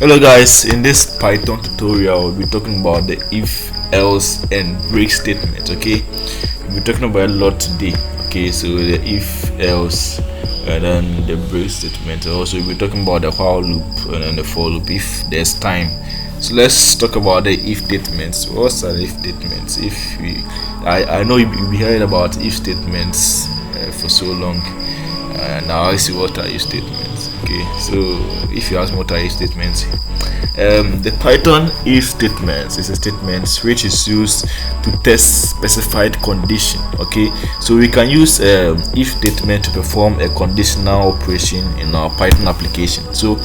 Hello guys, in this Python tutorial we'll be talking about the if, else and break statement. Okay, we'll be talking about a lot today. Okay, so the if, else and then the break statement. Also we'll be talking about the while loop and then the for loop if there's time. So let's talk about the if statements. What's an if statements? I know you've been hearing about if statements for so long. Now I see what are if statements. Okay, so if you ask me what are if statements, the Python if statements is a statement which is used to test specified condition. Okay, so we can use if statement to perform a conditional operation in our Python application. So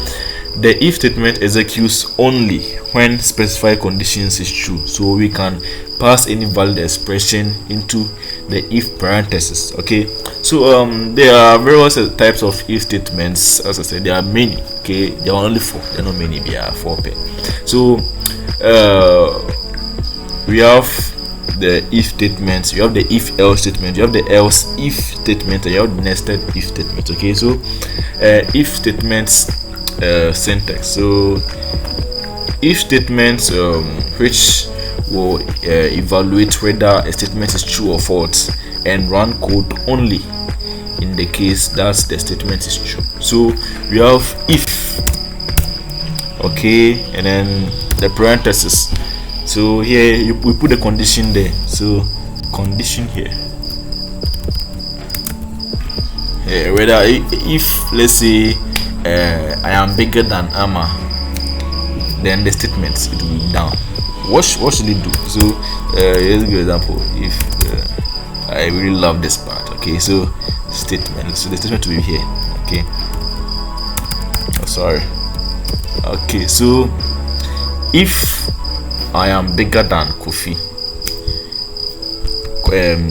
the if statement executes only when specified conditions is true. So we can pass any valid expression into the if parenthesis. Okay, so there are various types of if statements. As I said, there are many. Okay, there are only four. There are not many. There are four pair. So we have the if statements, you have the if else statement, you have the else if statement, and you have the nested if statement. Okay, so if statements syntax. So if statements which will evaluate whether a statement is true or false and run code only in the case that the statement is true. So we have if, okay, and then the parenthesis. So here we put the condition there. So condition here, whether if let's say I am bigger than Amma, then the statement it will be down. What should it do? So here's a good example. If I really love this part. Okay, so statement. So the statement will be here. Okay. Oh, sorry. Okay, so if I am bigger than Kofi,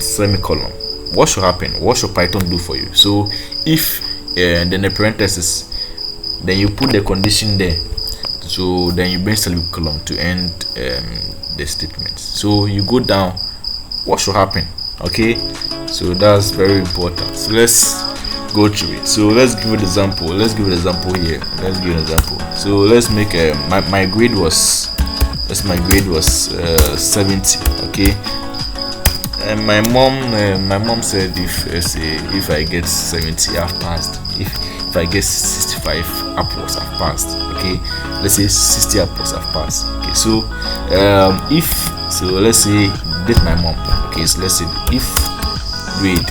semicolon, what should happen? What should Python do for you? So if then the parenthesis, then you put the condition there. So then you bring semicolon to end the statement. So you go down, what should happen? Okay, so that's very important. So let's go through it. So let's give an example. Let's give an example here. Let's give an example. So let's make my grade was 70. Okay, and my mom said if I get 70 I've passed. If I get 65 upwards I've passed. Okay, let's say 60 upwards I've passed. Okay, so let's say this my mom. Okay, so let's say if grade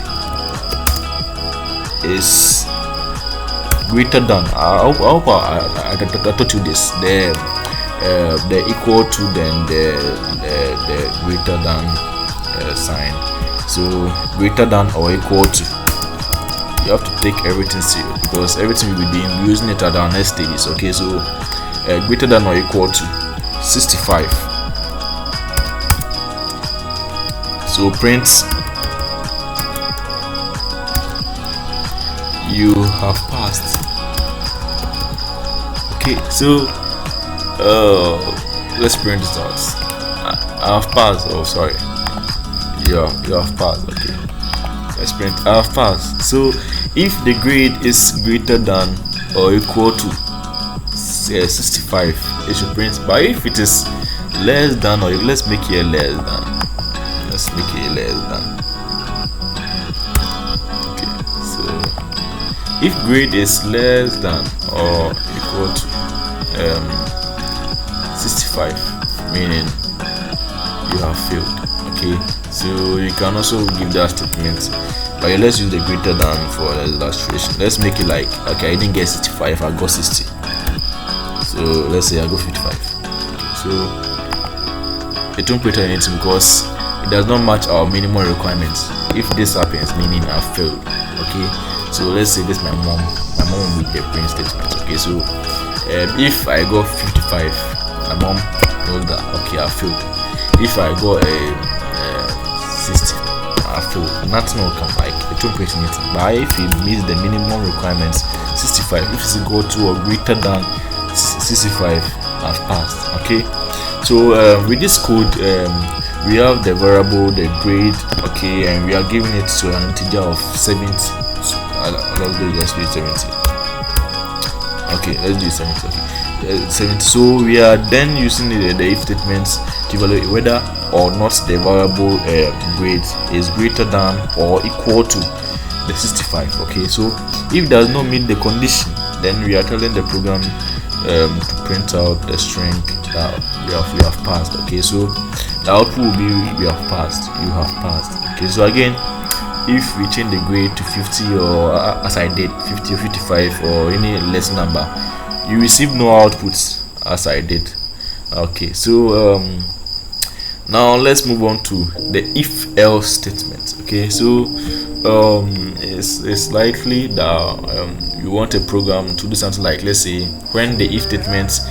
is greater than, I hope I taught you this, the equal to, then the greater than sign. So greater than or equal to, you have to take everything serious because everything we'll be doing, we're using it at our next stages. Okay, so greater than or equal to 65. So print you have passed. Okay, so let's print this out. I have passed. Oh, sorry. You have passed. Okay, let's print I have passed. So if the grade is greater than or equal to 65, it should print. But if it is less than, or let's make it less than. Let's make it less than. Okay, so if grade is less than or equal to 65, meaning you have failed. Okay, so you can also give that statement, but let's use the greater than for the illustration. Let's make it like, okay, I didn't get 65, I got 60. So let's say I got 55. Okay, so it won't print anything because it does not match our minimum requirements. If this happens, meaning I failed. Okay, So let's say this my mom will be the print statement. Okay, so if I got 55, my mom knows that okay, I failed. If I got a 60, I failed. Nothing will come, like it won't print anything. But if it meets the minimum requirements, 65, if it's equal to or greater than 65, I've passed. Okay, so with this code, we have the variable, the grade, okay, and we are giving it to an integer of 70. Let's do just 70. Okay, let's do 70. Okay, 70. So we are then using the if statements to evaluate whether or not the variable grade is greater than or equal to the 65. Okay, so if it does not meet the condition, then we are telling the program to print out the string that we have passed. Okay, so the output will be we have passed, you have passed. Okay, so again, if we change the grade to 50 or as I did 50 or 55 or any less number, you receive no outputs as I did. Okay, so now let's move on to the if else statement. Okay, so it's likely that you want a program to do something like, let's say when the if statement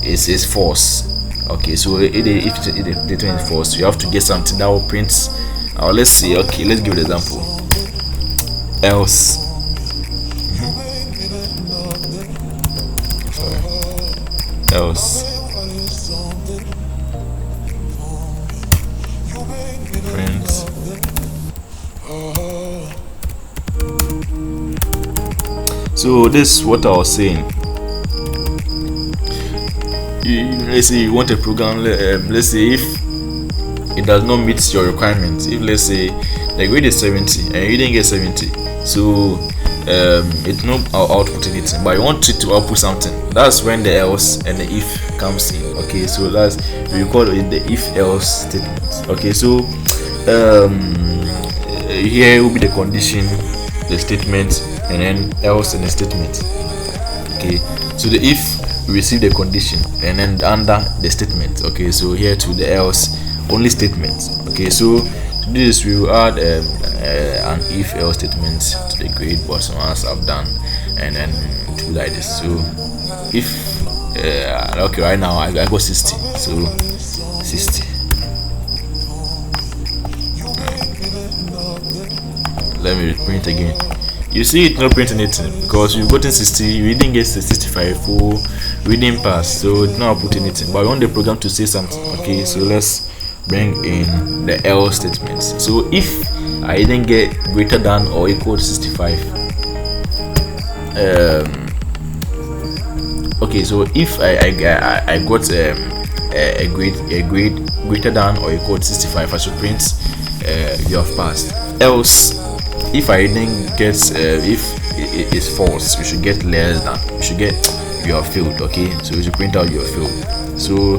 is false. Okay, so if the statement is false, you have to get something that will print. Let's say, okay, let's give an example. Else. Else. Print. So this is what I was saying. Let's say you want a program. Let's say if it does not meet your requirements, if let's say the grade is 70 and you didn't get 70, so it's not output anything, but you want it to output something. That's when the else and the if comes in. Okay, so that's, we call it the if else statement. Okay, so here will be the condition, the statement, and then else and the statement. Okay, so the if we receive the condition and then under the statement. Okay, so here to the else only statement. Okay, so to do this we will add an if else statement to the grade bottom as I've done, and then do like this. So if okay, right now I got 60, so 60. Let me print again. You see it not printing anything because you've gotten 60, you didn't get 65, or we didn't pass, so it's not put anything. But I want the program to say something. Okay, so let's bring in the else statements. So if I didn't get greater than or equal to 65, okay, so if I got a grade greater than or equal to 65, I should print you have passed. Else, if I didn't get if it is false, we should get less than, we should get you have failed. Okay, so we should print out you have failed. So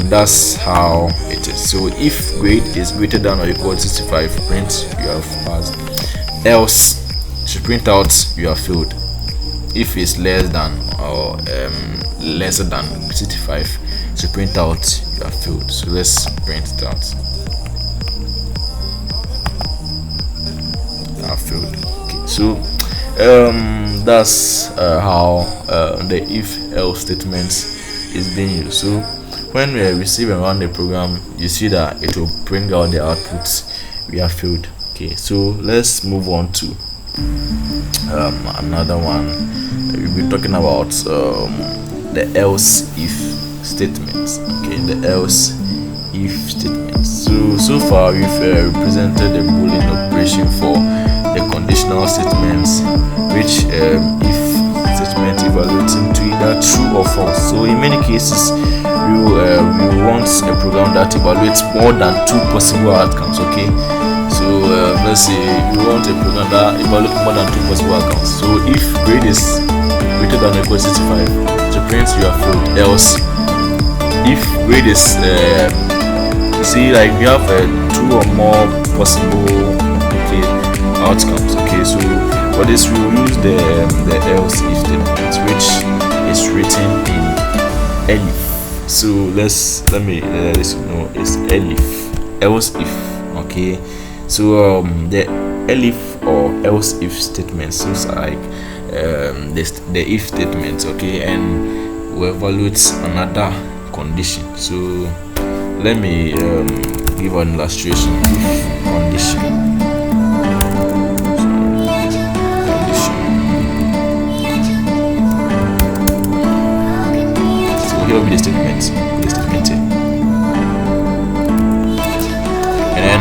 that's how it is. So if grade is greater than or equal to 65, print you have passed. Else, should print out you have failed. If it's less than or lesser than 65, should print out you have failed. So let's print it out. I have failed. Okay, so that's how the if else statement is being used. So when we receive and run the program, you see that it will bring out the outputs we have filled. Okay, so let's move on to another one. We'll be talking about the else if statements. Okay, the else if statements. So far we've represented the Boolean operation for the conditional statements, which if statement evaluating to either true or false. So in many cases we want a program that evaluates more than two possible outcomes. Okay, so let's say you want a program that evaluates more than two possible outcomes. So if grade is greater than or equal to 65, to print you have failed. Else, if grade is see, like we have two or more possible outcomes. Okay, so for this we will use the else if statement, which is written in elif. So let me let you know it's elif, else if. Okay, so the elif or else if statements. So it's like the if statements, okay, and we evaluate another condition. So let me give an illustration. If condition. Here will be the statement here. And then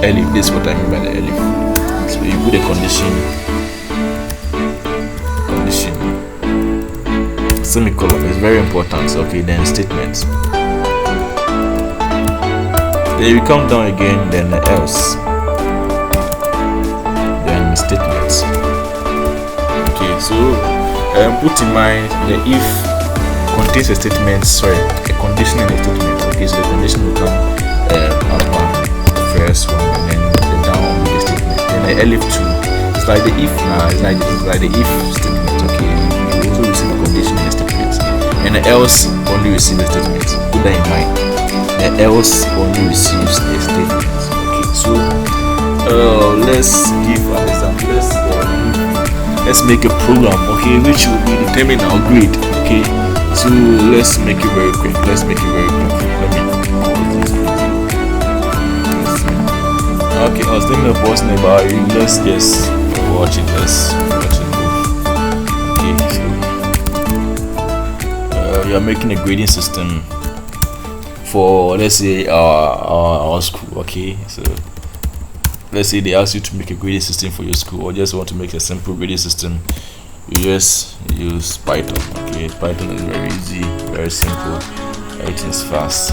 elif, this is what I mean by the elif. So you put a condition, semicolon is very important. Okay, then statement. Then you come down again, then else, then statements. Okay, so put in mind the if contains a statement, a condition and a statement. Okay, so the condition will come up first one, and then the down with the statement. Then the elif too. It's like the if now. It's like the if statement. Okay, you also receive a condition and a statement, and the else only receives a statement. Put that in mind. The else only receives a statement. Okay, so let's give an example. Let's make a program, okay, which will be determine our grade. Okay, so let's make it very quick. Let me pause this video. Okay, I was thinking of posting about it. Let's just watch it. Let's watch it move. Okay, so you are making a grading system for, let's say, our school. Okay, so let's say they ask you to make a grading system for your school, or just want to make a simple grading system. You just use Python. Okay, Python is very easy, very simple, everything is fast.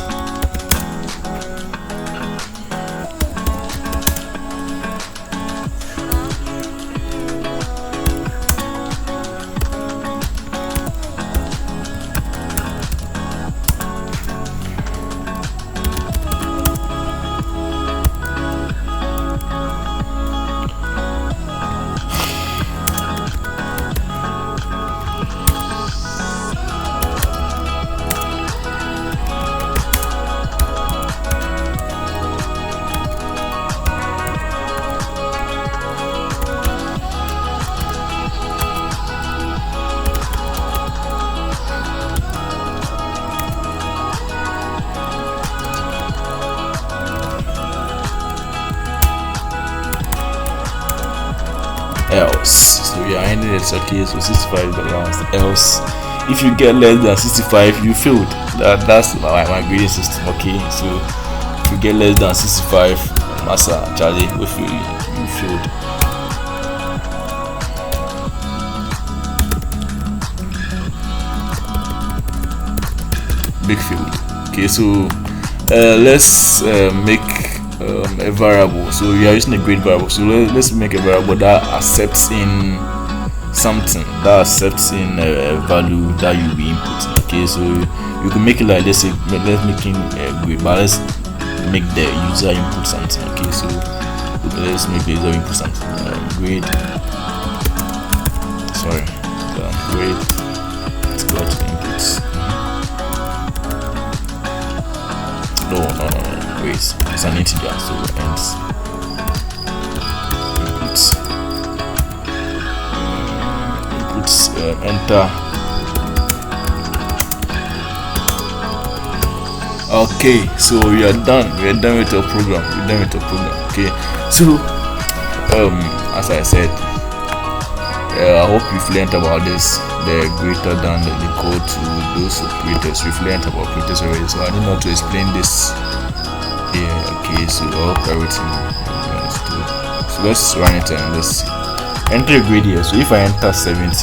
Else, so we are ending it. Okay, so 65 is the last. Else, if you get less than 65, you failed. That's my grading system. Okay, so if you get less than 65, Massa Charlie, you failed. Big field. Okay, so let's make a variable. So we are using a grade variable. So let's make a variable that accepts in something, that accepts in a value that you will input. Okay, so you can make it like, let's say, let's make a grade, but let's make the user input something. Okay, so let's make the user input something. Grade. Grade. Let's go to inputs. No. Wait, it's an integer, so ends. Inputs, enter. Okay, so we are done. With our program. Okay, so as I said, I hope you've learned about this. The greater than the code to those operators. We've learned about operators already, so I need not to explain this here. Okay, so all everything understood. So let's run it and let's see. Enter a grade here. So if I enter 70,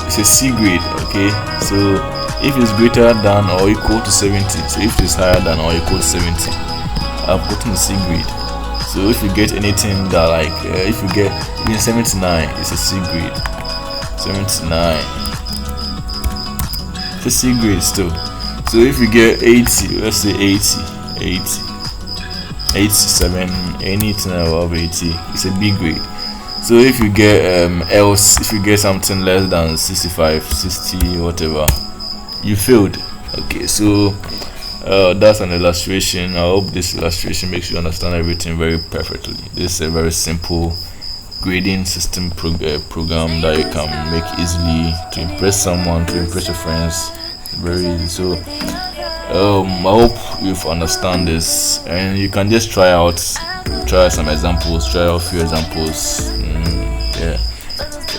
it's a C grade. Okay, so if it's greater than or equal to 70, so if it's higher than or equal to 70, I've gotten a C grade. So if you get anything that like if you get even 79, it's a C grade. 79, it's a C grade still. So if you get 80, let's say 87, anything above 80, it's a B grade. So if you get else, if you get something less than 65, 60, whatever, you failed. Okay, so That's an illustration. I hope this illustration makes you understand everything very perfectly. This is a very simple grading system program that you can make easily to impress someone, to impress your friends. Very easy. So I hope you've understand this, and you can just try some examples, try out a few examples. Yeah,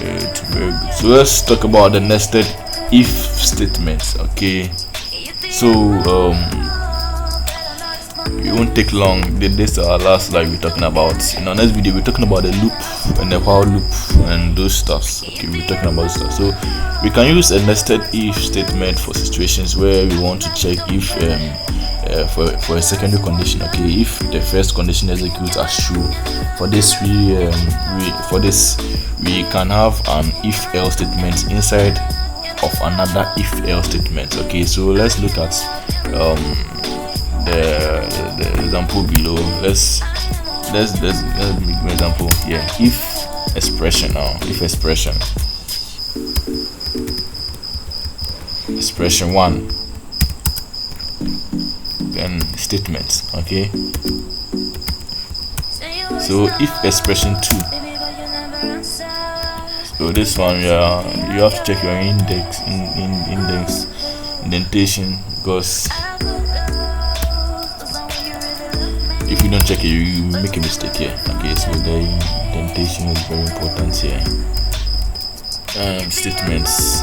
it's very good. So let's talk about the nested if statements. Okay, so it won't take long. This is our last slide we're talking about. In our next video we're talking about the loop and the while loop and those stuffs. Okay, we're talking about stuff. So we can use a nested if statement for situations where we want to check if for a secondary condition. Okay, if the first condition executes as true. For this we can have an if else statement inside of another if else statement. Okay, so let's look at the example below. Let's make an example here. If expression expression 1, then statements. Okay, so if expression 2, so this one you have to check your indentation, because if you don't check it, you make a mistake here. Okay, so the indentation is very important here. Statements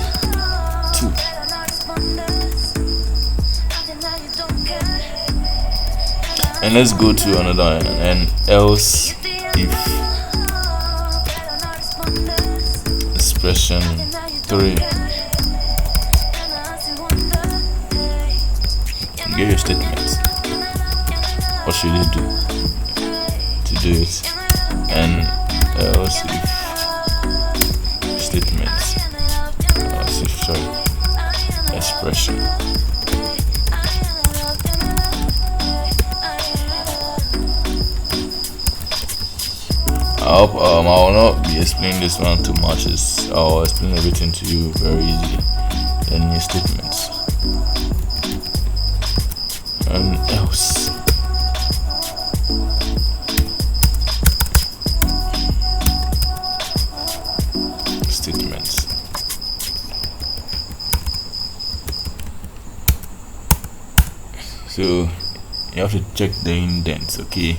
2. And let's go to another, and else if expression 3. Get your statements. What should you do to do it? And else if statements, expression. I hope I will not be explaining this one too much. I'll explain everything to you very easily. Then your statements and else. Statements. So you have to check the indents. Okay,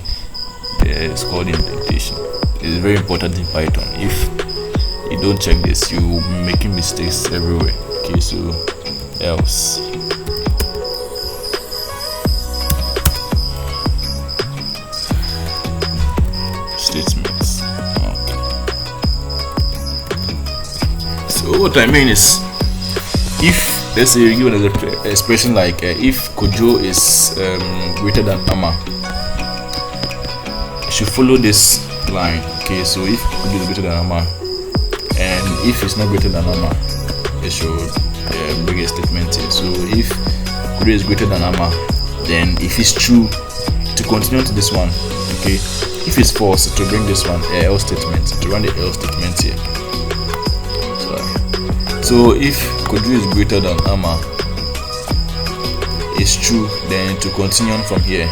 it's called indentation. It's very important in Python. If you don't check this, you will be making mistakes everywhere. Okay, so else. Statements. Okay. So what I mean is, if let's say you give an expression like if Kojo is greater than Amma, you should follow this line. Okay, so if Kojo is greater than Amma, and if it's not greater than Amma, it should bring a statement here. So if Kojo is greater than Amma, then if it's true, to continue to this one. Okay, if it's false, to bring this one else statement, to run the else statement here. So if Kojo is greater than Amma, it's true, then to continue on from here.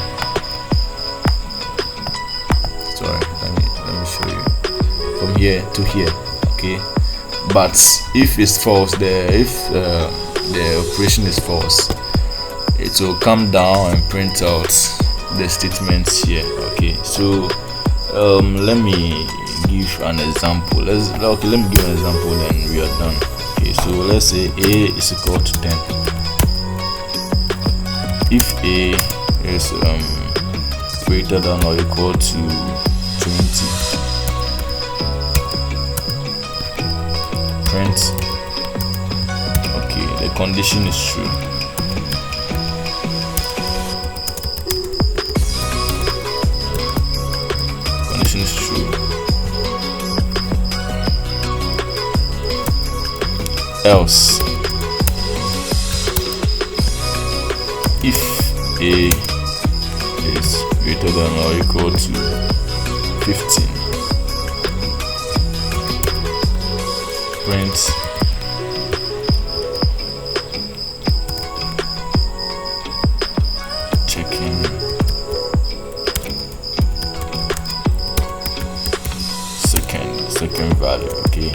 Sorry, let me show you. From here to here. Okay, but if it's false, if the operation is false, it will come down and print out the statements here. Okay, so let me give an example. Let me give an example, then we are done. Okay, so let's say a is equal to 10. If a is greater than or equal to 20, print. Okay, the condition is true. Condition is true. Else, if a is greater than or equal to 15, print second value. Okay,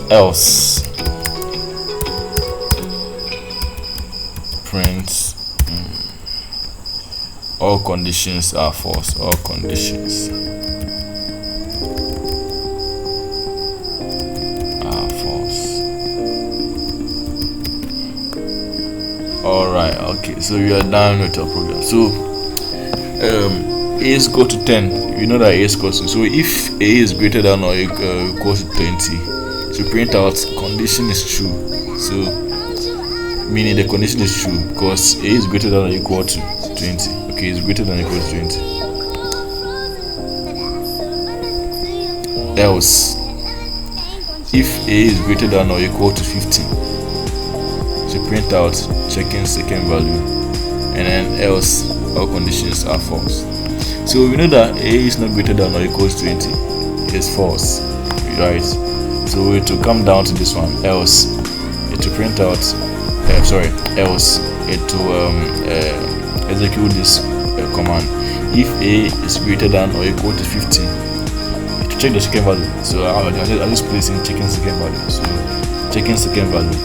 else print all conditions are false. All conditions are false. All right. Okay, so you are done with your program. So a is equal to 10. You know that a is equal to, so if a is greater than or equal to 20, to print out condition is true. So meaning the condition is true because a is greater than or equal to 20. Okay, it's greater than or equal to 20. Else, if a is greater than or equal to 15, to print out checking second value, and then else all conditions are false. So we know that a is not greater than or equal to 20. It's false, right? So it will come down to this one, else it will print out else it will execute this command. If a is greater than or equal to 15, it will check the second value. So I'll just place in checking second value. So checking second value,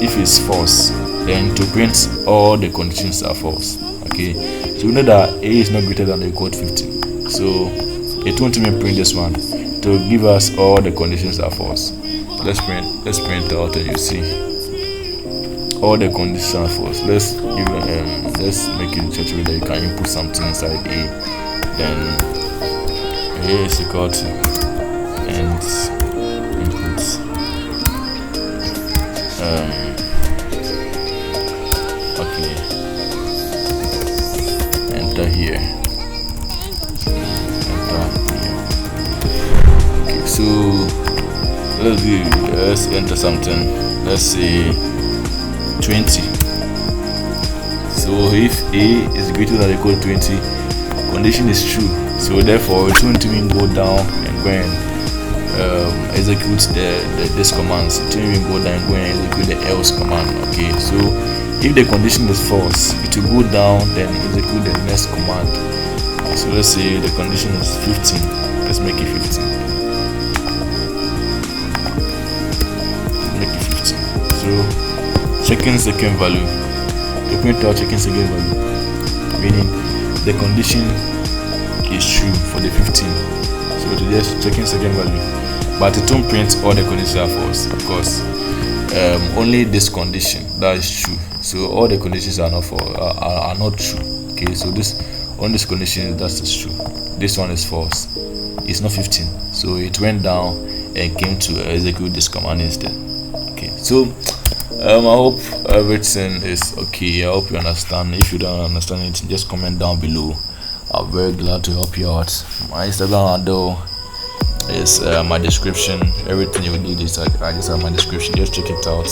if it's false, then to print all the conditions are false. Okay, so we know that a is not greater than or equal to 15, so it won't even print this one to give us all the conditions are false. Let's print out and you see all the conditions are false. Let's make it such a way that you can input something inside a, then a is equal to and inputs okay, enter here. Okay, so let's enter something. Let's say 20. So if a is greater than or equal to 20, condition is true. So therefore it won't even go down and go and execute this commands. It won't even go down and go and execute the else command. Okay, so if the condition is false, it will go down then execute the next command. So let's say the condition is 15. Let's make it 15. Make it 15. So checking second value, you print out checking second value, meaning the condition is true for the 15. So it just checking second value, but it won't print all the conditions are false because only this condition that is true. So all the conditions are not are not true. Okay, so this on this condition that is true. This one is false. It's not 15. So it went down and came to execute this command instead. Okay, so I hope everything is okay. I hope you understand. If you don't understand it, just comment down below. I'm very glad to help you out. My Instagram handle is my description. Everything you need is I just have my description. Just check it out.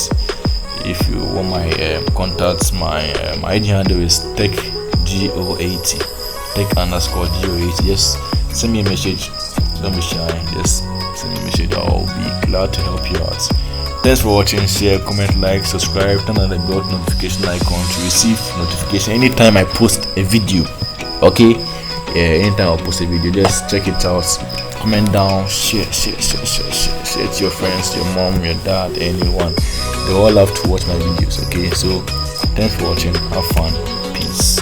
If you want my contacts, my ID handle is techGO80, tech_GO80. Just send me a message. Don't be shy. Just send me a message. I'll be glad to help you out. Thanks for watching. Share, comment, like, subscribe, turn on the bell notification icon to receive notification anytime I post a video. Okay, anytime I post a video, just check it out. Comment down, share to your friends, your mom, your dad, anyone. They all love to watch my videos. Okay, so thanks for watching. Have fun. Peace.